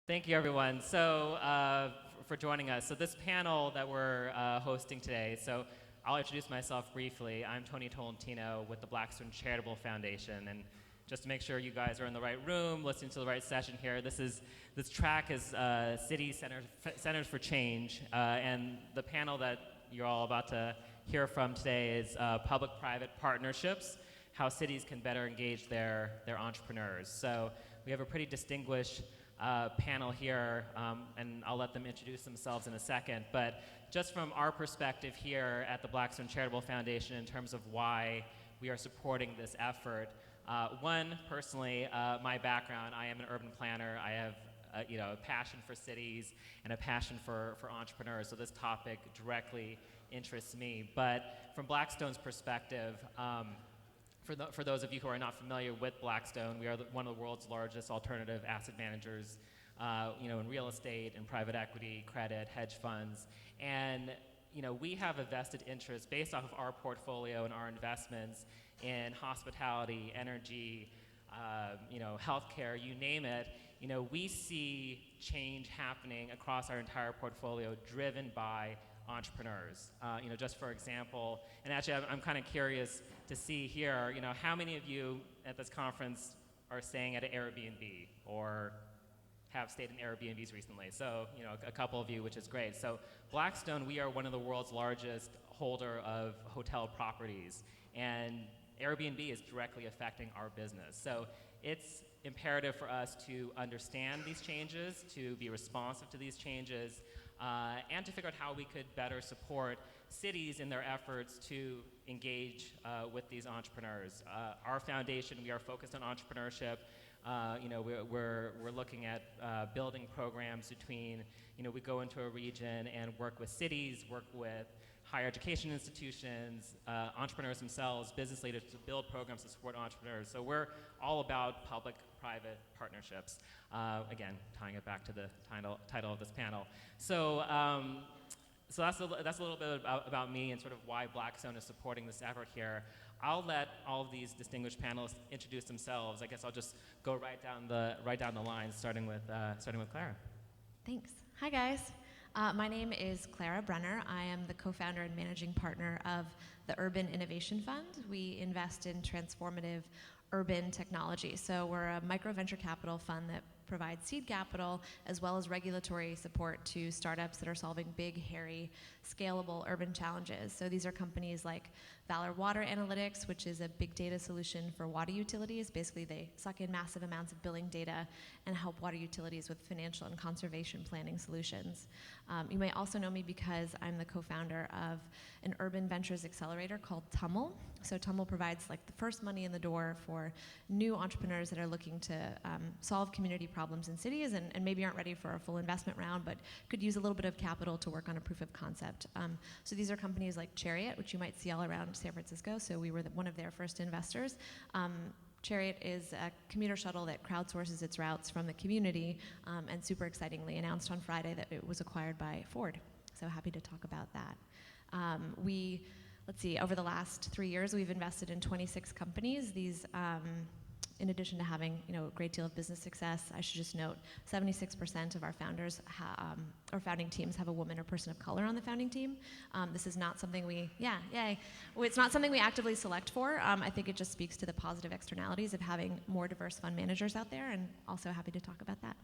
Thank you, everyone. For joining us. So this panel that we're hosting today, so I'll introduce myself briefly. I'm Tony Tolentino with the Blackstone Charitable Foundation, and just to make sure you guys are in the right room, listening to the right session here, this track is City Centers for Change, and the panel that you're all about to hear from today is public-private partnerships, how cities can better engage their entrepreneurs. So we have a pretty distinguished panel here, and I'll let them introduce themselves in a second. But just from our perspective here at the Blackstone Charitable Foundation in terms of why we are supporting this effort, one, personally, my background, I am an urban planner. I have a passion for cities and a passion for entrepreneurs, so this topic directly interests me. But from Blackstone's perspective, for those of you who are not familiar with Blackstone, we are one of the world's largest alternative asset managers, in real estate and private equity, credit, hedge funds, and we have a vested interest based off of our portfolio and our investments in hospitality, energy, healthcare, you name it. We see change happening across our entire portfolio, driven by entrepreneurs. Just for example, and actually I'm kind of curious to see here, how many of you at this conference are staying at an Airbnb or have stayed in Airbnbs recently? So, a couple of you, which is great. So Blackstone, we are one of the world's largest holder of hotel properties, and Airbnb is directly affecting our business. So it's imperative for us to understand these changes, to be responsive to these changes, and to figure out how we could better support cities in their efforts to engage with these entrepreneurs. Our foundation, we are focused on entrepreneurship. We're looking at building programs between, we go into a region and work with cities, work with higher education institutions, entrepreneurs themselves, business leaders, to build programs to support entrepreneurs. So we're all about public-private partnerships. Again, tying it back to the title of this panel. So that's a little bit about me and sort of why Blackstone is supporting this effort here. I'll let all of these distinguished panelists introduce themselves. I guess I'll just go right down the line, starting with Clara. Thanks. Hi, guys. My name is Clara Brenner. I am the co-founder and managing partner of the Urban Innovation Fund. We invest in transformative urban technology. So we're a micro venture capital fund that provides seed capital as well as regulatory support to startups that are solving big, hairy, scalable urban challenges. So these are companies like Valor Water Analytics, which is a big data solution for water utilities. Basically, they suck in massive amounts of billing data and help water utilities with financial and conservation planning solutions. You may also know me because I'm the co-founder of an urban ventures accelerator called Tummel. So Tummel provides like the first money in the door for new entrepreneurs that are looking to solve community problems in cities and maybe aren't ready for a full investment round, but could use a little bit of capital to work on a proof of concept. So these are companies like Chariot, which you might see all around San Francisco. So we were one of their first investors. Chariot is a commuter shuttle that crowdsources its routes from the community, and super excitingly announced on Friday that it was acquired by Ford. So happy to talk about that. Let's see, over the last 3 years, we've invested in 26 companies. These, in addition to having a great deal of business success, I should just note 76% of our founders, our founding teams have a woman or person of color on the founding team. This is not something it's not something we actively select for. I think it just speaks to the positive externalities of having more diverse fund managers out there, and also happy to talk about that.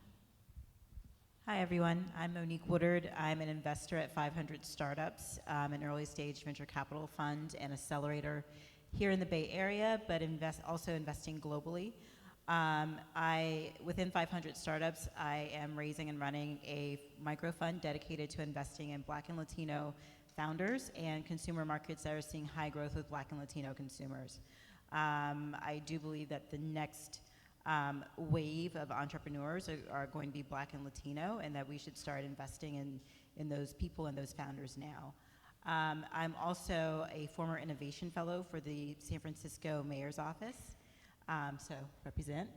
Hi, everyone. I'm Monique Woodard. I'm an investor at 500 Startups, an early-stage venture capital fund and accelerator here in the Bay Area, but also investing globally. Within 500 Startups, I am raising and running a micro fund dedicated to investing in Black and Latino founders and consumer markets that are seeing high growth with Black and Latino consumers. I do believe that the next wave of entrepreneurs are going to be Black and Latino, and that we should start investing in those people and those founders now. I'm also a former innovation fellow for the San Francisco Mayor's Office, so represent.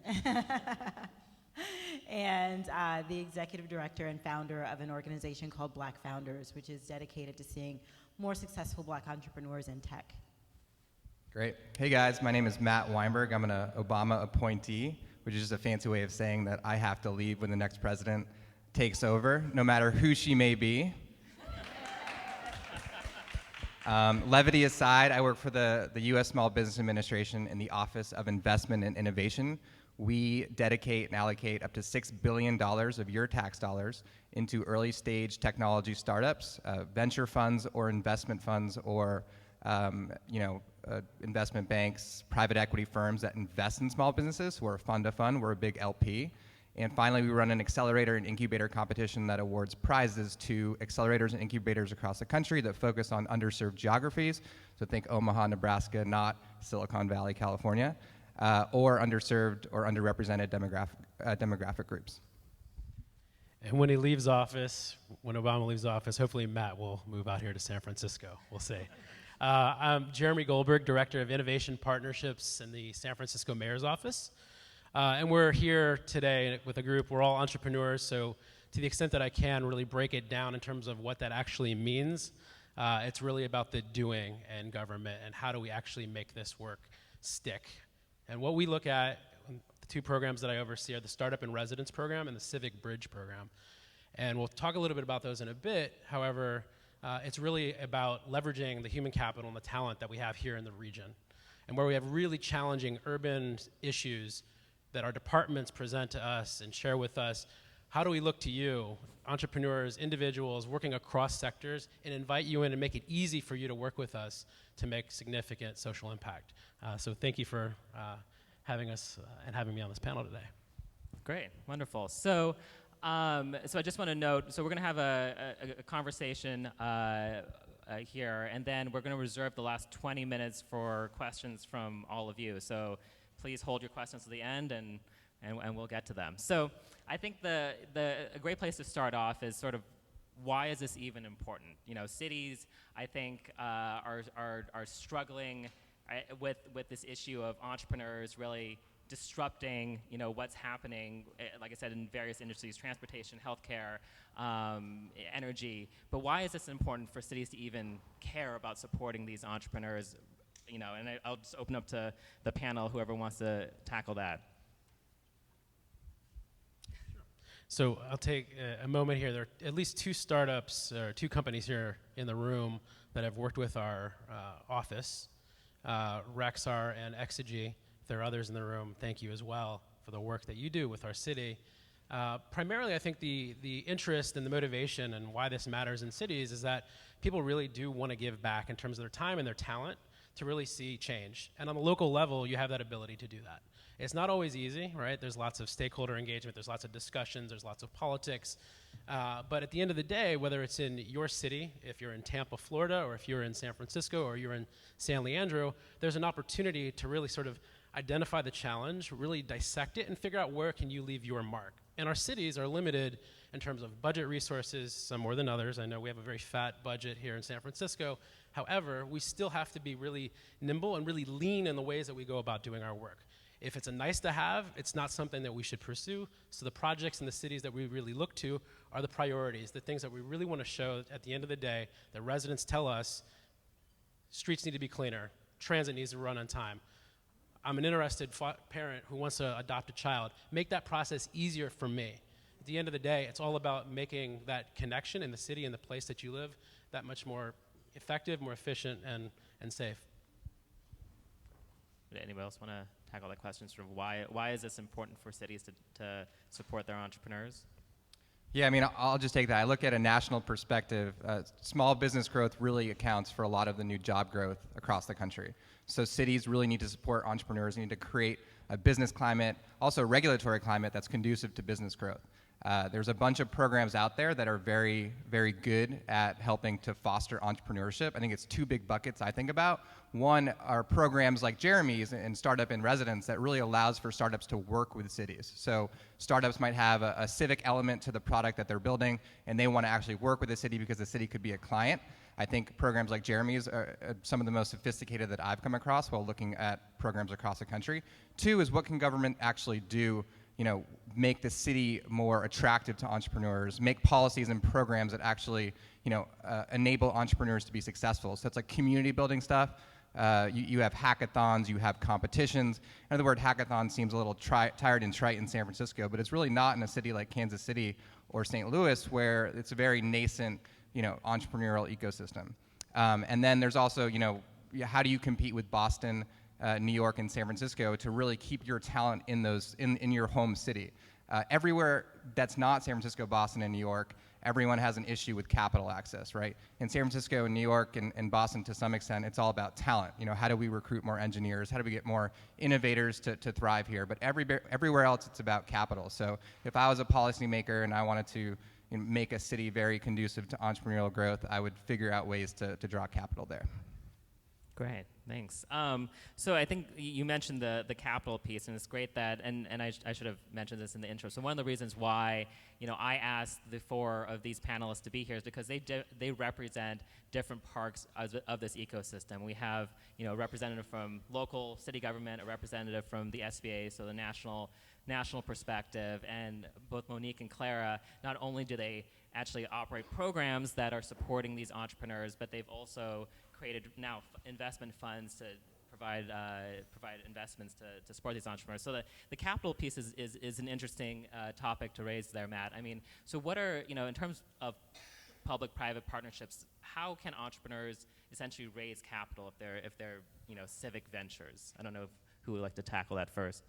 And the executive director and founder of an organization called Black Founders, which is dedicated to seeing more successful Black entrepreneurs in tech. Great. Hey guys, my name is Matt Weinberg. I'm an Obama appointee which is just a fancy way of saying that I have to leave when the next president takes over, no matter who she may be. Levity aside, I work for the U.S. Small Business Administration in the Office of Investment and Innovation. We dedicate and allocate up to $6 billion of your tax dollars into early stage technology startups, venture funds or investment funds or investment banks, private equity firms that invest in small businesses. We're a fund of fund, we're a big LP. And finally, we run an accelerator and incubator competition that awards prizes to accelerators and incubators across the country that focus on underserved geographies. So think Omaha, Nebraska, not Silicon Valley, California, or underserved or underrepresented demographic groups. And when he leaves office, when Obama leaves office, hopefully Matt will move out here to San Francisco, we'll see. I'm Jeremy Goldberg, Director of Innovation Partnerships in the San Francisco Mayor's Office. And we're here today with a group, we're all entrepreneurs, so to the extent that I can really break it down in terms of what that actually means, it's really about the doing in government and how do we actually make this work stick. And what we look at, the two programs that I oversee are the Startup in Residence program and the Civic Bridge program. And we'll talk a little bit about those in a bit. However, it's really about leveraging the human capital and the talent that we have here in the region. And where we have really challenging urban issues that our departments present to us and share with us, how do we look to you, entrepreneurs, individuals working across sectors, and invite you in and make it easy for you to work with us to make significant social impact. So thank you for having us and having me on this panel today. Great, wonderful. So I just want to note, so we're going to have a conversation here, and then we're going to reserve the last 20 minutes for questions from all of you. So please hold your questions to the end, and we'll get to them. So I think a great place to start off is sort of, why is this even important? You know, cities, I think, are struggling with this issue of entrepreneurs really disrupting, you know, what's happening, like I said, in various industries, transportation, healthcare, energy. But why is this important for cities to even care about supporting these entrepreneurs? You know, and I'll just open up to the panel, whoever wants to tackle that. So I'll take a moment here. There are at least two startups, or two companies here in the room that have worked with our office, Rexar and Exigy. If there are others in the room, thank you as well for the work that you do with our city. Primarily, I think the interest and the motivation and why this matters in cities is that people really do want to give back in terms of their time and their talent to really see change. And on the local level, you have that ability to do that. It's not always easy, right? There's lots of stakeholder engagement, there's lots of discussions, there's lots of politics. But at the end of the day, whether it's in your city, if you're in Tampa, Florida, or if you're in San Francisco, or you're in San Leandro, there's an opportunity to really sort of identify the challenge, really dissect it, and figure out where can you leave your mark. And our cities are limited in terms of budget resources, some more than others. I know we have a very fat budget here in San Francisco. However, we still have to be really nimble and really lean in the ways that we go about doing our work. If it's a nice to have, it's not something that we should pursue. So the projects in the cities that we really look to are the priorities, the things that we really want to show at the end of the day that residents tell us streets need to be cleaner, transit needs to run on time. I'm an interested parent who wants to adopt a child. Make that process easier for me. At the end of the day, it's all about making that connection in the city and the place that you live that much more effective, more efficient, and safe. Would anybody else want to tackle that question? Sort of why is this important for cities to support their entrepreneurs? Yeah, I mean, I'll just take that. I look at a national perspective. Small business growth really accounts for a lot of the new job growth across the country. So cities really need to support entrepreneurs, need to create a business climate, also a regulatory climate that's conducive to business growth. There's a bunch of programs out there that are very, very good at helping to foster entrepreneurship. I think it's two big buckets I think about. One are programs like Jeremy's and Startup in Residence that really allows for startups to work with cities. So startups might have a civic element to the product that they're building, and they want to actually work with the city because the city could be a client. I think programs like Jeremy's are some of the most sophisticated that I've come across while looking at programs across the country. Two is, what can government actually do, you know, make the city more attractive to entrepreneurs, make policies and programs that actually, you know, enable entrepreneurs to be successful. So it's like community building stuff, You have hackathons, you have competitions. I know the word hackathon seems a little tired and trite in San Francisco, but it's really not in a city like Kansas City or St. Louis, where it's a very nascent, entrepreneurial ecosystem. And then there's also, how do you compete with Boston, New York, and San Francisco to really keep your talent in your home city? Everywhere that's not San Francisco, Boston, and New York, everyone has an issue with capital access, right? In San Francisco and New York and Boston, to some extent, it's all about talent. How do we recruit more engineers? How do we get more innovators to thrive here? But everywhere else, it's about capital. So if I was a policymaker and I wanted to make a city very conducive to entrepreneurial growth, I would figure out ways to draw capital there. Great, thanks. So I think you mentioned the capital piece, and it's great that, and I should have mentioned this in the intro. So one of the reasons why I asked the four of these panelists to be here is because they represent different parts of this ecosystem. We have a representative from local city government, a representative from the SBA, so the national perspective, and both Monique and Clara, not only do they actually operate programs that are supporting these entrepreneurs, but they've also created now investment funds to provide investments to support these entrepreneurs. So the capital piece is an interesting topic to raise there, Matt. I mean, so what are, in terms of public-private partnerships, how can entrepreneurs essentially raise capital if they're civic ventures? I don't know who would like to tackle that first.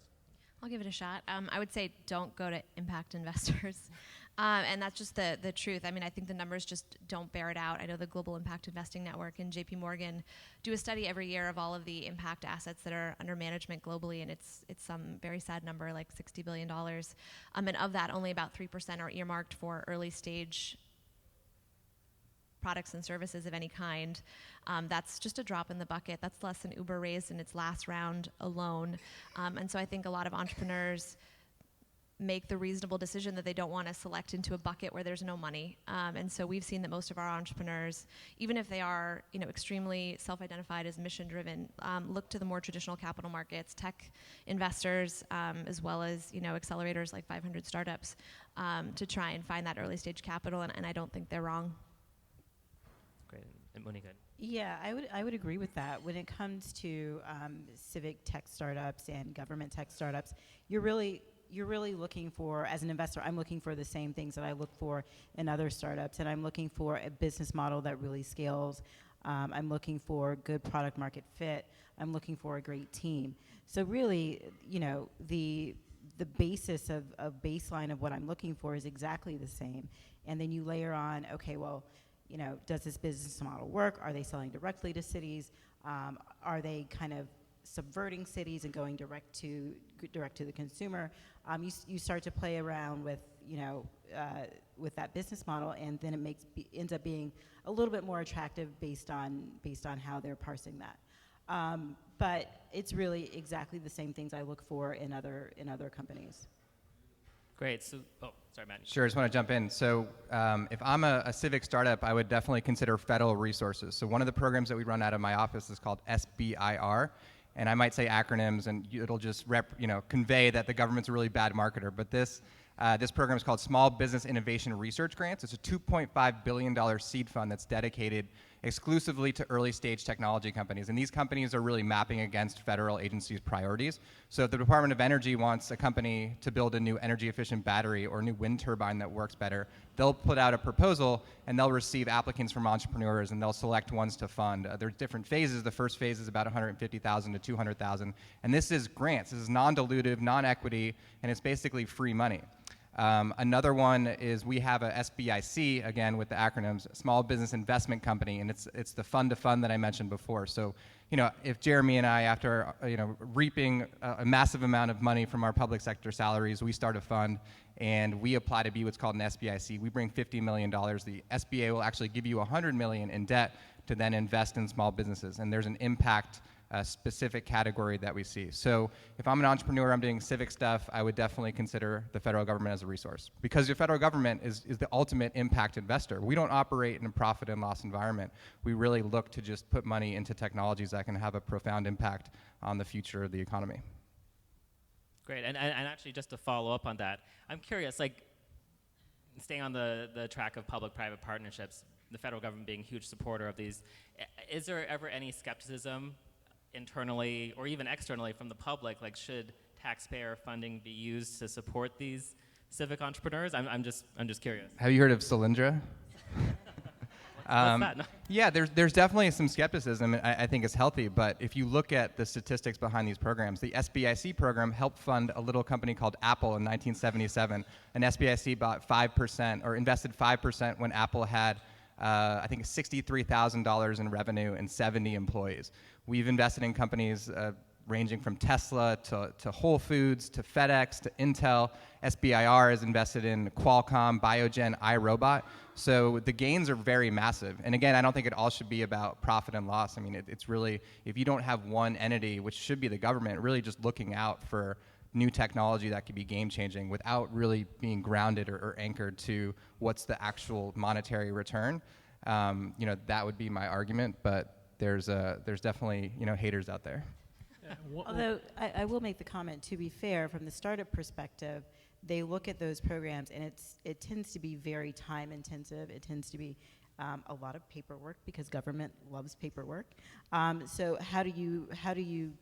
I'll give it a shot. I would say don't go to impact investors. And that's just the truth. I mean, I think the numbers just don't bear it out. I know the Global Impact Investing Network and JP Morgan do a study every year of all of the impact assets that are under management globally, and it's some very sad number, like $60 billion. And of that, only about 3% are earmarked for early stage products and services of any kind. That's just a drop in the bucket. That's less than Uber raised in its last round alone. And so I think a lot of entrepreneurs make the reasonable decision that they don't want to select into a bucket where there's no money. And so we've seen that most of our entrepreneurs, even if they are extremely self-identified as mission-driven, look to the more traditional capital markets, tech investors, as well as accelerators like 500 Startups, to try and find that early stage capital, and I don't think they're wrong. Great. And Monique? Yeah, I would agree with that. When it comes to civic tech startups and government tech startups, you're really looking for, as an investor, I'm looking for the same things that I look for in other startups, and I'm looking for a business model that really scales. I'm looking for good product market fit. I'm looking for a great team. So really, the basis of baseline of what I'm looking for is exactly the same. And then you layer on, okay, well, does this business model work? Are they selling directly to cities? Are they kind of subverting cities and going direct to the consumer? You start to play around with that business model, and then it ends up being a little bit more attractive based on how they're parsing that. But it's really exactly the same things I look for in other companies. Great. So, sorry, Matt. Sure, I just want to jump in. So if I'm a civic startup, I would definitely consider federal resources. So one of the programs that we run out of my office is called SBIR. And I might say acronyms, and it'll just convey that the government's a really bad marketer. But this program is called Small Business Innovation Research Grants. It's a $2.5 billion seed fund that's dedicated exclusively to early stage technology companies. And these companies are really mapping against federal agencies' priorities. So if the Department of Energy wants a company to build a new energy efficient battery or a new wind turbine that works better, they'll put out a proposal and they'll receive applicants from entrepreneurs and they'll select ones to fund. There's different phases. The first phase is about $150,000 to $200,000. And this is grants. This is non-dilutive, non-equity, and it's basically free money. Another one is we have a SBIC, again with the acronyms, Small Business Investment Company, and it's the fund to fund that I mentioned before. So, if Jeremy and I, after reaping a massive amount of money from our public sector salaries, we start a fund and we apply to be what's called an SBIC. We bring $50 million. The SBA will actually give you $100 million in debt to then invest in small businesses, and there's an impact specific category that we see. So if I'm an entrepreneur, I'm doing civic stuff, I would definitely consider the federal government as a resource, because your federal government is the ultimate impact investor. We don't operate in a profit and loss environment. We really look to just put money into technologies that can have a profound impact on the future of the economy. Great, and actually just to follow up on that, I'm curious, like staying on the track of public-private partnerships, the federal government being a huge supporter of these, is there ever any skepticism internally or even externally from the public, like should taxpayer funding be used to support these civic entrepreneurs? I'm just curious. Have you heard of Solyndra? What's that? No. Yeah, there's definitely some skepticism. I think it's healthy, but if you look at the statistics behind these programs, the SBIC program helped fund a little company called Apple in 1977. And SBIC bought 5% or invested 5% when Apple had, I think, $63,000 in revenue and 70 employees. We've invested in companies ranging from Tesla to Whole Foods to FedEx to Intel. SBIR is invested in Qualcomm, Biogen, iRobot. So the gains are very massive. And again, I don't think it all should be about profit and loss. I mean, it's really, if you don't have one entity, which should be the government, really just looking out for new technology that could be game-changing without really being grounded or anchored to what's the actual monetary return, that would be my argument. But there's definitely, haters out there. Although I will make the comment, to be fair, from the startup perspective, they look at those programs and it tends to be very time intensive. It tends to be a lot of paperwork because government loves paperwork. So how do you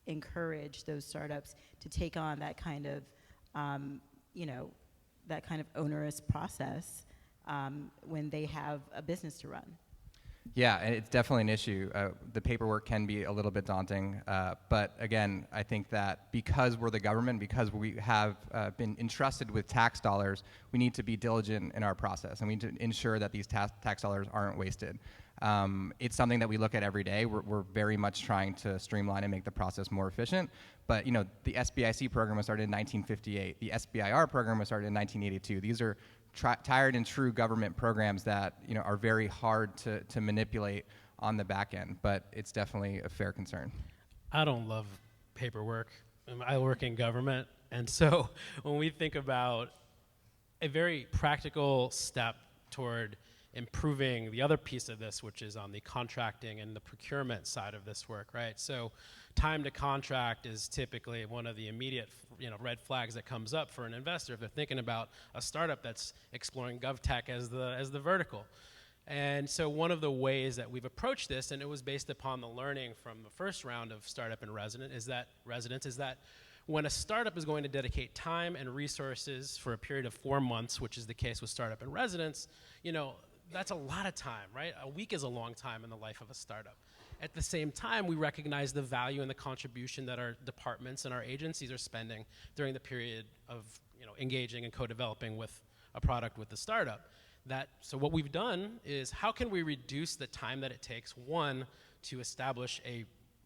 encourage those startups to take on that kind of onerous process when they have a business to run? Yeah, and it's definitely an issue. The paperwork can be a little bit daunting, but again, I think that because we're the government, because we have been entrusted with tax dollars, we need to be diligent in our process, and we need to ensure that these tax dollars aren't wasted. It's something that we look at every day. We're very much trying to streamline and make the process more efficient. But the SBIC program was started in 1958. The SBIR program was started in 1982. These are tired and true government programs that are very hard to manipulate on the back end, but it's definitely a fair concern. I don't love paperwork. I work in government, and so when we think about a very practical step toward improving the other piece of this, which is on the contracting and the procurement side of this work, right? So time to contract is typically one of the immediate red flags that comes up for an investor if they're thinking about a startup that's exploring GovTech as the vertical. And so one of the ways that we've approached this, and it was based upon the learning from the first round of Startup and Residence, is that when a startup is going to dedicate time and resources for a period of 4 months, which is the case with Startup and Residence, that's a lot of time, right? A week is a long time in the life of a startup. At the same time, we recognize the value and the contribution that our departments and our agencies are spending during the period of engaging and co-developing with a product with the startup. So what we've done is how can we reduce the time that it takes, one, to establish an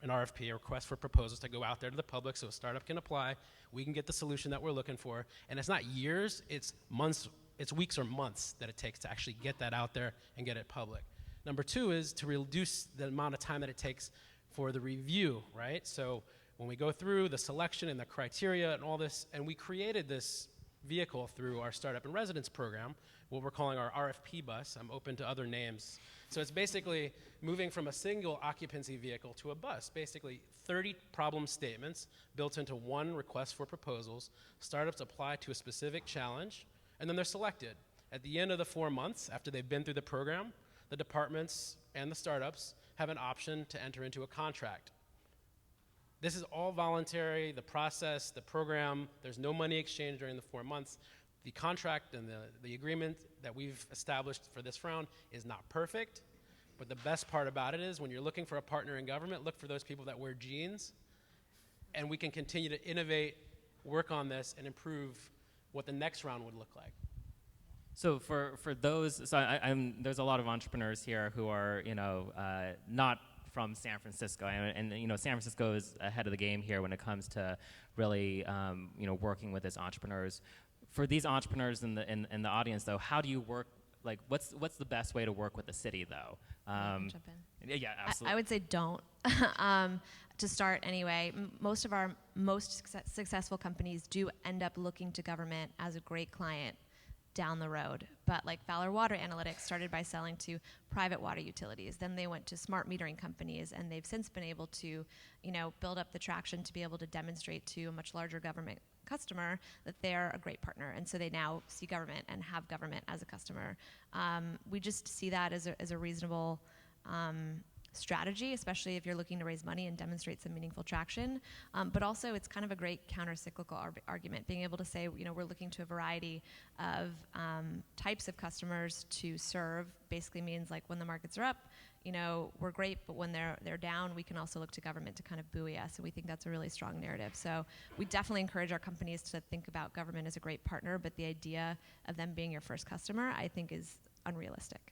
RFP, a request for proposals, to go out there to the public so a startup can apply, we can get the solution that we're looking for, and it's not years, it's months, it's weeks or months that it takes to actually get that out there and get it public. Number two is to reduce the amount of time that it takes for the review, right? So when we go through the selection and the criteria and all this, and we created this vehicle through our Startup and Residence program, what we're calling our RFP bus. I'm open to other names. So it's basically moving from a single occupancy vehicle to a bus, basically 30 problem statements built into one request for proposals. Startups apply to a specific challenge, and then they're selected. At the end of the 4 months, after they've been through the program, the departments and the startups have an option to enter into a contract. This is all voluntary, the process, the program, there's no money exchange during the 4 months. The contract and the agreement that we've established for this round is not perfect, but the best part about it is when you're looking for a partner in government, look for those people that wear jeans, and we can continue to innovate, work on this, and improve what the next round would look like. So for those, there's a lot of entrepreneurs here who are not from San Francisco, and San Francisco is ahead of the game here when it comes to really working with its entrepreneurs. For these entrepreneurs in the audience, though, how do you work? Like, what's the best way to work with the city, though? Jump in. Yeah, absolutely. I would say don't. To start anyway, most of our most successful companies do end up looking to government as a great client down the road. But like Fowler Water Analytics started by selling to private water utilities. Then they went to smart metering companies, and they've since been able to, build up the traction to be able to demonstrate to a much larger government customer that they're a great partner. And so they now see government and have government as a customer. We just see that as a reasonable strategy, especially if you're looking to raise money and demonstrate some meaningful traction. But also, it's kind of a great counter-cyclical argument, being able to say, we're looking to a variety of types of customers to serve. Basically means like when the markets are up, we're great, but when they're down, we can also look to government to kind of buoy us, and we think that's a really strong narrative. So we definitely encourage our companies to think about government as a great partner, but the idea of them being your first customer, I think, is unrealistic.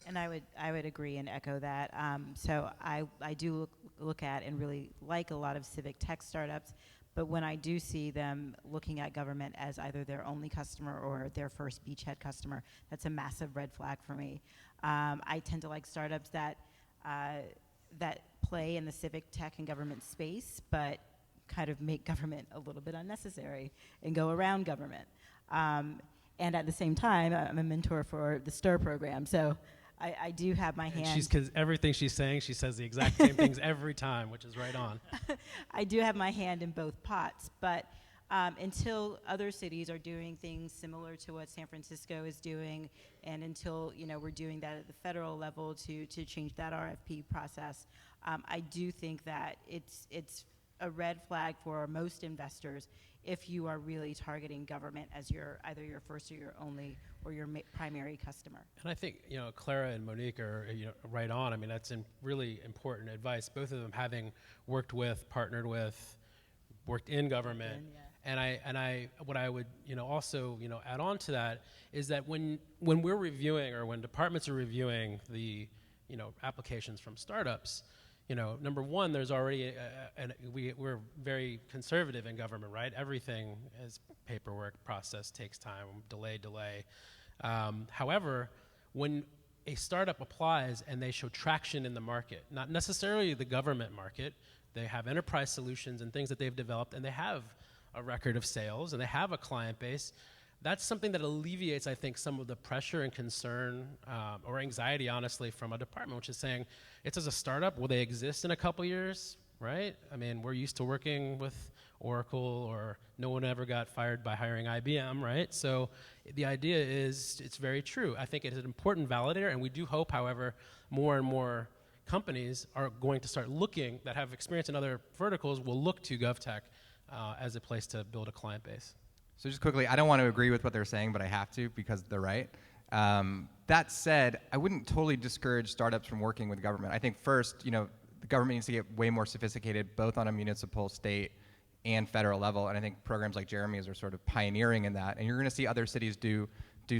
And I would agree and echo that. So I do look at and really like a lot of civic tech startups, but when I do see them looking at government as either their only customer or their first beachhead customer, that's a massive red flag for me. I tend to like startups that play in the civic tech and government space, but kind of make government a little bit unnecessary and go around government. And at the same time, I'm a mentor for the STIR program, so I do have my hand. Because everything she's saying, she says the exact same things every time, which is right on. I do have my hand in both pots, but until other cities are doing things similar to what San Francisco is doing, and until we're doing that at the federal level to change that RFP process, I do think that it's a red flag for most investors if you are really targeting government as either your first or your only or your primary customer. And I think Clara and Monique are right on. I mean, that's really important advice. Both of them having worked with, partnered with, worked in government. And I what I would also add on to that is that when we're reviewing, or when departments are reviewing the applications from startups, number one, there's already we're very conservative in government, right? Everything is paperwork, process, takes time, delay. However, when a startup applies and they show traction in the market, not necessarily the government market, they have enterprise solutions and things that they've developed, and they have a record of sales, and they have a client base, that's something that alleviates, I think, some of the pressure and concern or anxiety, honestly, from a department, which is saying, it's as a startup, will they exist in a couple years, right? I mean, we're used to working with Oracle, or no one ever got fired by hiring IBM, right? So the idea is, it's very true. I think it is an important validator, and we do hope, however, more and more companies are going to start looking, that have experience in other verticals, will look to GovTech as a place to build a client base. So just quickly, I don't want to agree with what they're saying, but I have to because they're right. That said, I wouldn't totally discourage startups from working with government. I think first, the government needs to get way more sophisticated, both on a municipal, state, and federal level. And I think programs like Jeremy's are sort of pioneering in that. And you're going to see other cities do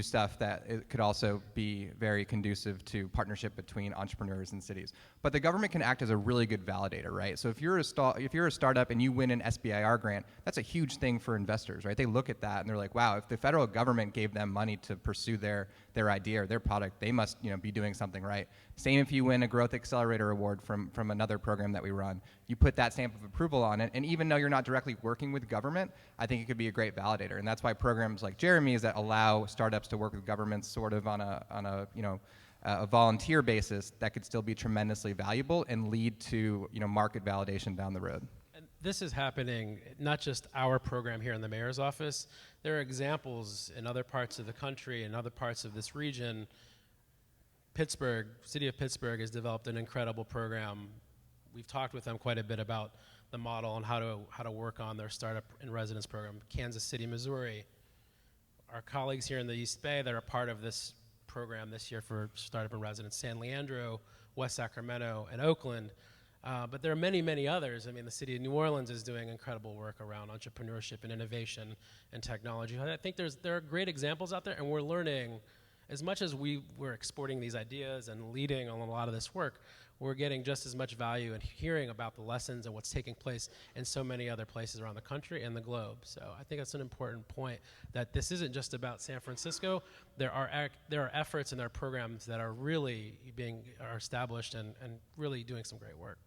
stuff that it could also be very conducive to partnership between entrepreneurs and cities. But the government can act as a really good validator, right? So if you're a startup and you win an SBIR grant, that's a huge thing for investors, right? They look at that and they're like, wow, if the federal government gave them money to pursue their idea or their product, they must be doing something right. Same if you win a growth accelerator award from another program that we run. You put that stamp of approval on it, and even though you're not directly working with government, I think it could be a great validator. And that's why programs like Jeremy's that allow startups to work with governments sort of on a volunteer basis, that could still be tremendously valuable and lead to market validation down the road. And this is happening, not just our program here in the mayor's office. There are examples in other parts of the country and other parts of this region. Pittsburgh, city of Pittsburgh has developed an incredible program. We've talked with them quite a bit about the model and how to work on their startup in residence program. Kansas City, Missouri. Our colleagues here in the East Bay that are part of this program this year for startup in residence, San Leandro, West Sacramento, and Oakland. But there are many, many others. I mean, the city of New Orleans is doing incredible work around entrepreneurship and innovation and technology. I think there are great examples out there, and we're learning. As much as we're exporting these ideas and leading on a lot of this work, we're getting just as much value and hearing about the lessons and what's taking place in so many other places around the country and the globe. So I think that's an important point, that this isn't just about San Francisco. There are efforts and there are programs that are really are established and really doing some great work.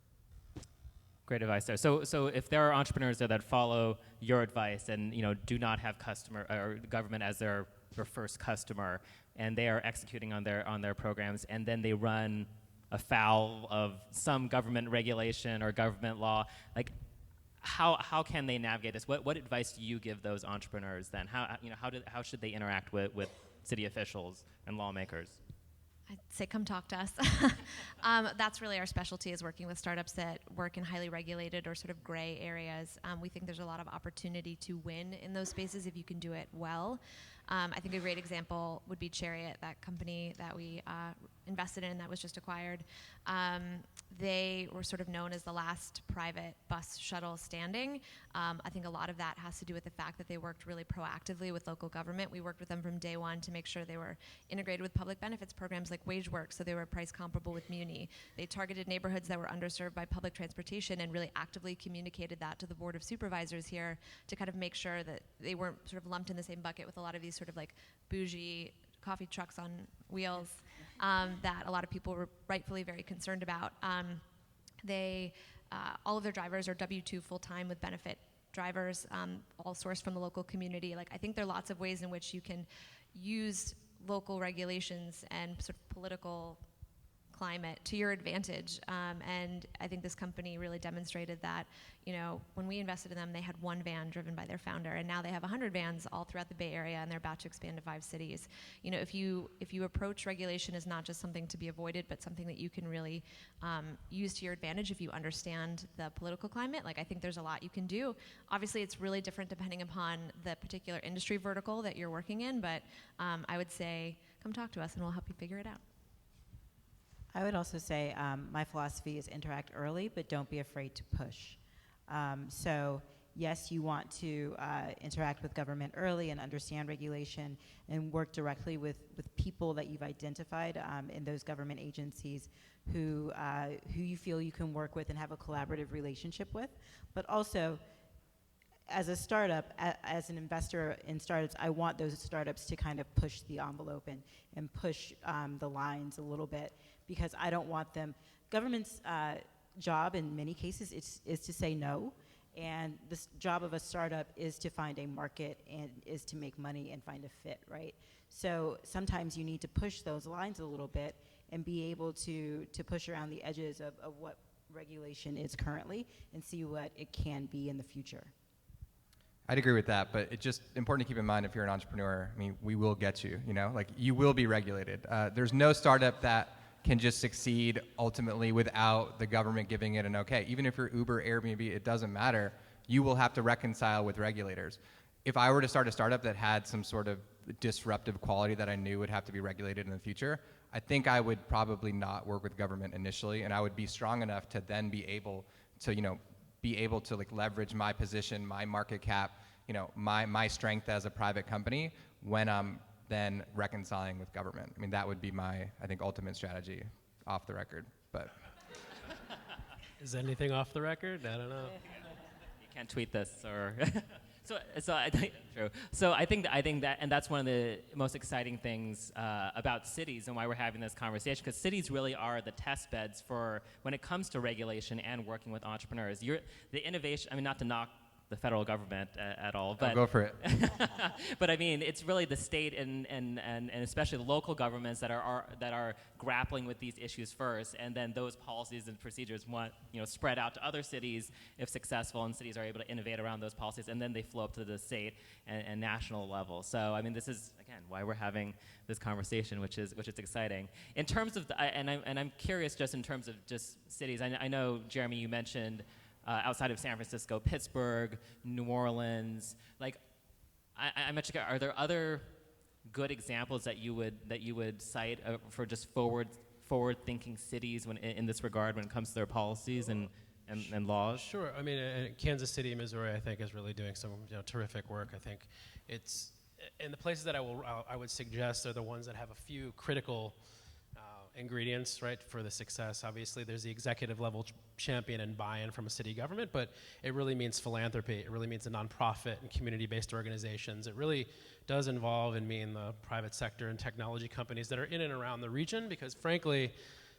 Great advice there. So if there are entrepreneurs there that follow your advice and do not have customer or government as their first customer, and they are executing on their programs, and then they run afoul of some government regulation or government law, like how can they navigate this? What advice do you give those entrepreneurs then? How should they interact with city officials and lawmakers? I'd say come talk to us. That's really our specialty, is working with startups that work in highly regulated or sort of gray areas. We think there's a lot of opportunity to win in those spaces if you can do it well. I think a great example would be Chariot, that company that we invested in that was just acquired. They were sort of known as the last private bus shuttle standing. I think a lot of that has to do with the fact that they worked really proactively with local government. We worked with them from day one to make sure they were integrated with public benefits programs like WageWorks, so they were price comparable with Muni. They targeted neighborhoods that were underserved by public transportation and really actively communicated that to the Board of Supervisors here to kind of make sure that they weren't sort of lumped in the same bucket with a lot of these sort of like bougie coffee trucks on wheels that a lot of people were rightfully very concerned about. All of their drivers are W-2 full-time with benefit drivers, all sourced from the local community. Like, I think there are lots of ways in which you can use local regulations and sort of political climate to your advantage. And I think this company really demonstrated that, when we invested in them, they had one van driven by their founder, and now they have 100 vans all throughout the Bay Area, and they're about to expand to 5 cities. If you approach regulation as not just something to be avoided, but something that you can really use to your advantage if you understand the political climate, I think there's a lot you can do. Obviously, it's really different depending upon the particular industry vertical that you're working in, but I would say come talk to us and we'll help you figure it out. I would also say my philosophy is interact early, but don't be afraid to push. So yes, you want to interact with government early and understand regulation and work directly with people that you've identified in those government agencies who you feel you can work with and have a collaborative relationship with. But also, as a startup, as an investor in startups, I want those startups to kind of push the envelope and push the lines a little bit, because I don't want them. Government's job in many cases is to say no, and the job of a startup is to find a market and is to make money and find a fit, right? So sometimes you need to push those lines a little bit and be able to push around the edges of what regulation is currently and see what it can be in the future. I'd agree with that, but it's just important to keep in mind if you're an entrepreneur, we will get you, you will be regulated. There's no startup that can just succeed ultimately without the government giving it an okay. Even if you're Uber, Airbnb, it doesn't matter. You will have to reconcile with regulators. If I were to start a startup that had some sort of disruptive quality that I knew would have to be regulated in the future, I think I would probably not work with government initially, and I would be strong enough to then be able to leverage my position, my market cap, my strength as a private company when I'm then reconciling with government. That would be my, I think, ultimate strategy off the record. But is anything off the record? I don't know. You can't tweet this or. So I think true. So I think that, and that's one of the most exciting things about cities and why we're having this conversation, because cities really are the test beds for when it comes to regulation and working with entrepreneurs. The innovation. Not to knock the federal government at all, but go for it. But it's really the state and especially the local governments that are grappling with these issues first, and then those policies and procedures spread out to other cities if successful, and cities are able to innovate around those policies, and then they flow up to the state and national level. So this is again why we're having this conversation, which is exciting. In terms of I'm curious just in terms of just cities. I know, Jeremy, you mentioned. Outside of San Francisco, Pittsburgh, New Orleans, I mentioned, are there other good examples that you would cite for just forward-thinking cities in this regard when it comes to their policies and laws? Sure. Kansas City, Missouri, I think is really doing some terrific work. I think it's in the places that I would suggest are the ones that have a few critical ingredients, right, for the success. Obviously, there's the executive level champion and buy-in from a city government, but it really means philanthropy. It really means the nonprofit and community-based organizations. It really does involve and mean the private sector and technology companies that are in and around the region, because frankly,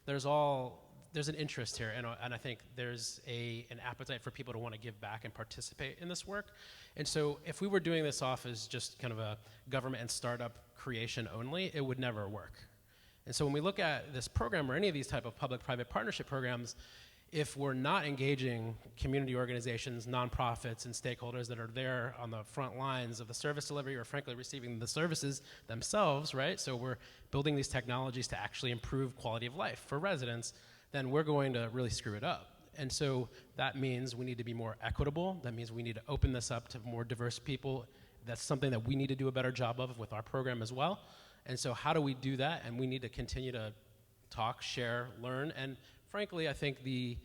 there's an interest here, and I think there's an appetite for people to want to give back and participate in this work. And so if we were doing this off as just kind of a government and startup creation only, it would never work. And so when we look at this program or any of these type of public-private partnership programs, if we're not engaging community organizations, nonprofits, and stakeholders that are there on the front lines of the service delivery or frankly receiving the services themselves, right? So we're building these technologies to actually improve quality of life for residents, then we're going to really screw it up. And so that means we need to be more equitable. That means we need to open this up to more diverse people. That's something that we need to do a better job of with our program as well. And so how do we do that? And we need to continue to talk, share, learn, and frankly, I think the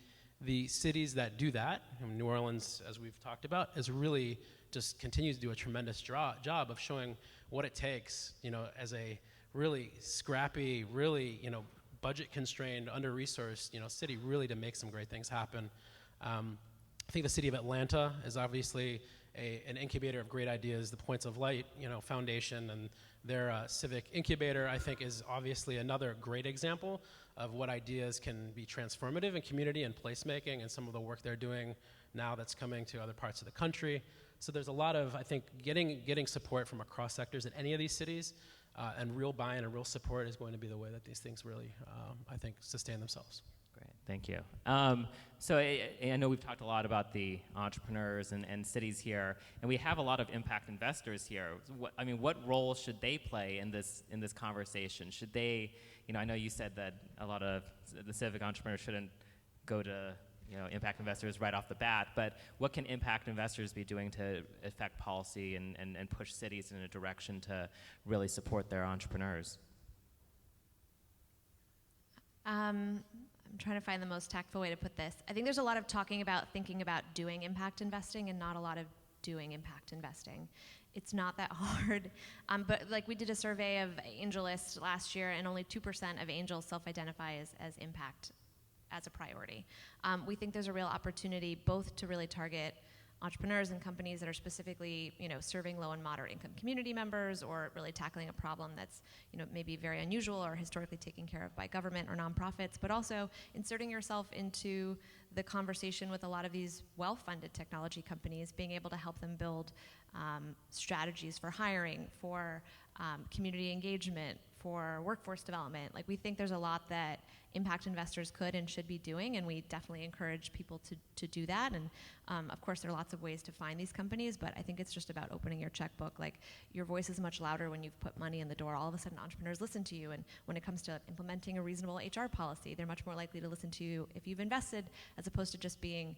cities that do that, New Orleans, as we've talked about, is really just continues to do a tremendous job of showing what it takes, as a really scrappy, really, budget-constrained, under-resourced, city, really to make some great things happen. I think the city of Atlanta is obviously an incubator of great ideas. The Points of Light, Foundation and their civic incubator, I think, is obviously another great example of what ideas can be transformative in community and placemaking, and some of the work they're doing now that's coming to other parts of the country. So there's a lot of, I think, getting support from across sectors in any of these cities, and real buy-in and real support is going to be the way that these things really, I think, sustain themselves. Great, thank you. So I know we've talked a lot about the entrepreneurs and cities here, and we have a lot of impact investors here. What role should they play in this conversation? Should they, I know you said that a lot of the civic entrepreneurs shouldn't go to impact investors right off the bat, but what can impact investors be doing to affect policy and push cities in a direction to really support their entrepreneurs? I'm trying to find the most tactful way to put this. I think there's a lot of thinking about doing impact investing and not a lot of doing impact investing. It's not that hard. But like we did a survey of AngelList last year, and only 2% of angels self-identify as impact as a priority. We think there's a real opportunity both to really target entrepreneurs and companies that are specifically, serving low and moderate income community members, or really tackling a problem that's, maybe very unusual or historically taken care of by government or nonprofits, but also inserting yourself into the conversation with a lot of these well-funded technology companies, being able to help them build strategies for hiring, for community engagement, for workforce development. Like, we think there's a lot that impact investors could and should be doing, and we definitely encourage people to do that. And of course, there are lots of ways to find these companies, but I think it's just about opening your checkbook. Like, your voice is much louder when you've put money in the door. All of a sudden, entrepreneurs listen to you, and when it comes to implementing a reasonable HR policy, they're much more likely to listen to you if you've invested, as opposed to just being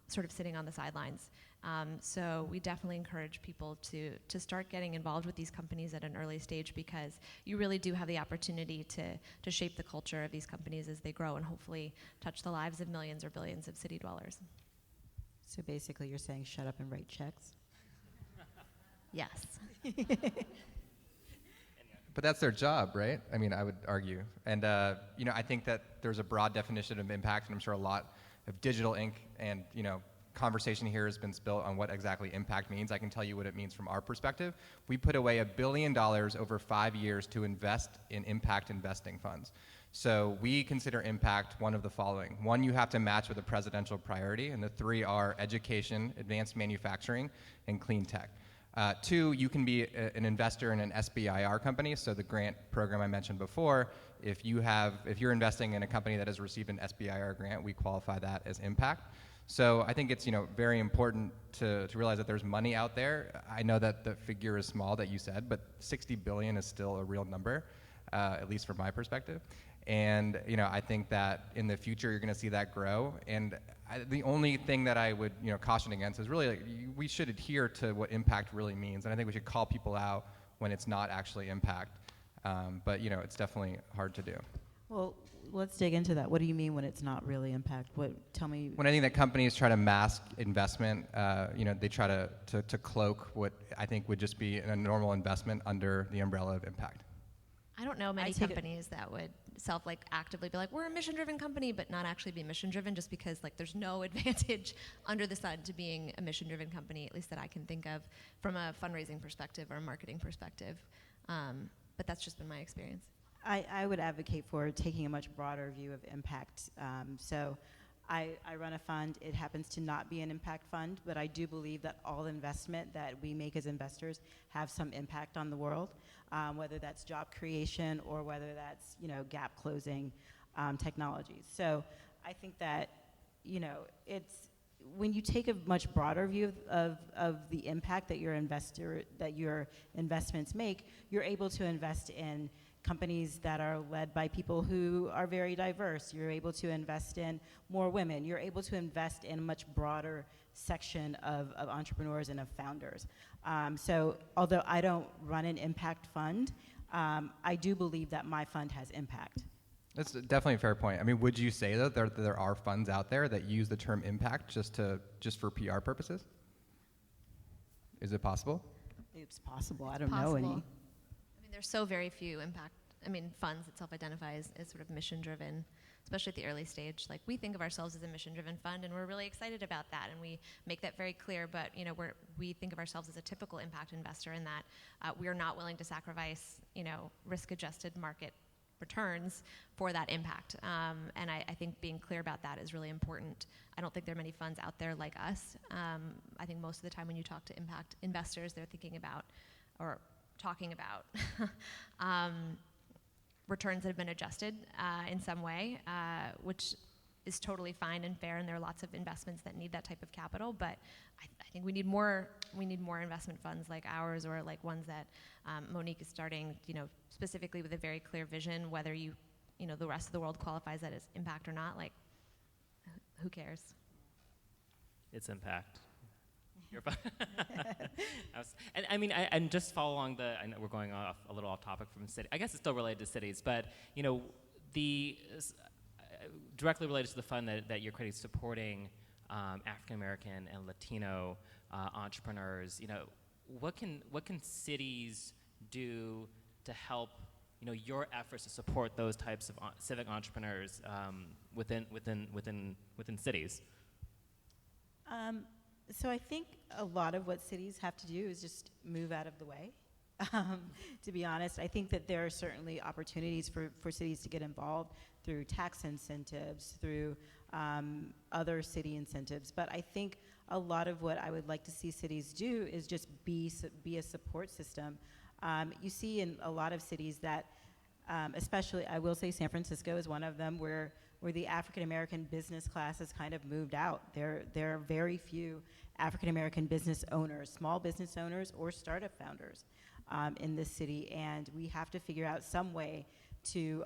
sort of sitting on the sidelines. So we definitely encourage people to start getting involved with these companies at an early stage, because you really do have the opportunity to shape the culture of these companies as they grow and hopefully touch the lives of millions or billions of city dwellers. So basically you're saying shut up and write checks? Yes. But that's their job, right? I would argue. And, I think that there's a broad definition of impact, and I'm sure a lot of digital ink and, conversation here has been spilled on what exactly impact means. I can tell you what it means from our perspective. We put away $1 billion over 5 years to invest in impact investing funds. So we consider impact one of the following. One, you have to match with a presidential priority, and the three are education, advanced manufacturing, and clean tech. Two, you can be an investor in an SBIR company, so the grant program I mentioned before. If you're investing in a company that has received an SBIR grant, we qualify that as impact. So I think it's very important to realize that there's money out there. I know that the figure is small that you said, but 60 billion is still a real number, at least from my perspective. And I think that in the future you're going to see that grow. And the only thing that I would caution against is really we should adhere to what impact really means. And I think we should call people out when it's not actually impact. But it's definitely hard to do. Well, let's dig into that. What do you mean when it's not really impact? Tell me. When I think that companies try to mask investment, they try to cloak what I think would just be a normal investment under the umbrella of impact. I don't know many companies that would actively be like, we're a mission-driven company, but not actually be mission-driven, just because there's no advantage under the sun to being a mission-driven company, at least that I can think of from a fundraising perspective or a marketing perspective. But that's just been my experience. I would advocate for taking a much broader view of impact. So I run a fund. It happens to not be an impact fund, but I do believe that all investment that we make as investors have some impact on the world, whether that's job creation or whether that's gap closing technologies. So I think that, you know, it's when you take a much broader view of the impact that your investments make, you're able to invest in companies that are led by people who are very diverse. You're able to invest in more women. You're able to invest in a much broader section of entrepreneurs and of founders. So although I don't run an impact fund, I do believe that my fund has impact. That's definitely a fair point. I mean, would you say that there are funds out there that use the term impact just for PR purposes? Is it possible? It's possible. I don't know any. I mean, there's so very few funds that self-identify as sort of mission-driven, especially at the early stage. Like, we think of ourselves as a mission-driven fund, and we're really excited about that, and we make that very clear. But you know, we think of ourselves as a typical impact investor in that we are not willing to sacrifice, you know, risk-adjusted market returns for that impact. And I think being clear about that is really important. I don't think there are many funds out there like us. I think most of the time when you talk to impact investors, they're thinking about or talking about returns that have been adjusted in some way, which is totally fine and fair, and there are lots of investments that need that type of capital, but I think we need more investment funds like ours, or like ones that Monique is starting, you know, specifically with a very clear vision, whether you know, the rest of the world qualifies that as impact or not, like, who cares? It's impact. You're fine. And I mean, and just follow along I know we're going a little off topic from city. I guess it's still related to cities, but you know, directly related to the fund that you're creating, supporting African American and Latino entrepreneurs. You know, what can cities do to help, you know, your efforts to support those types of civic entrepreneurs within cities? So I think a lot of what cities have to do is just move out of the way. To be honest, I think that there are certainly opportunities for cities to get involved through tax incentives, through other city incentives. But I think a lot of what I would like to see cities do is just be a support system. You see in a lot of cities that, especially I will say San Francisco is one of them, where the African American business class has kind of moved out. There are very few African American business owners, small business owners or startup founders in this city, and we have to figure out some way to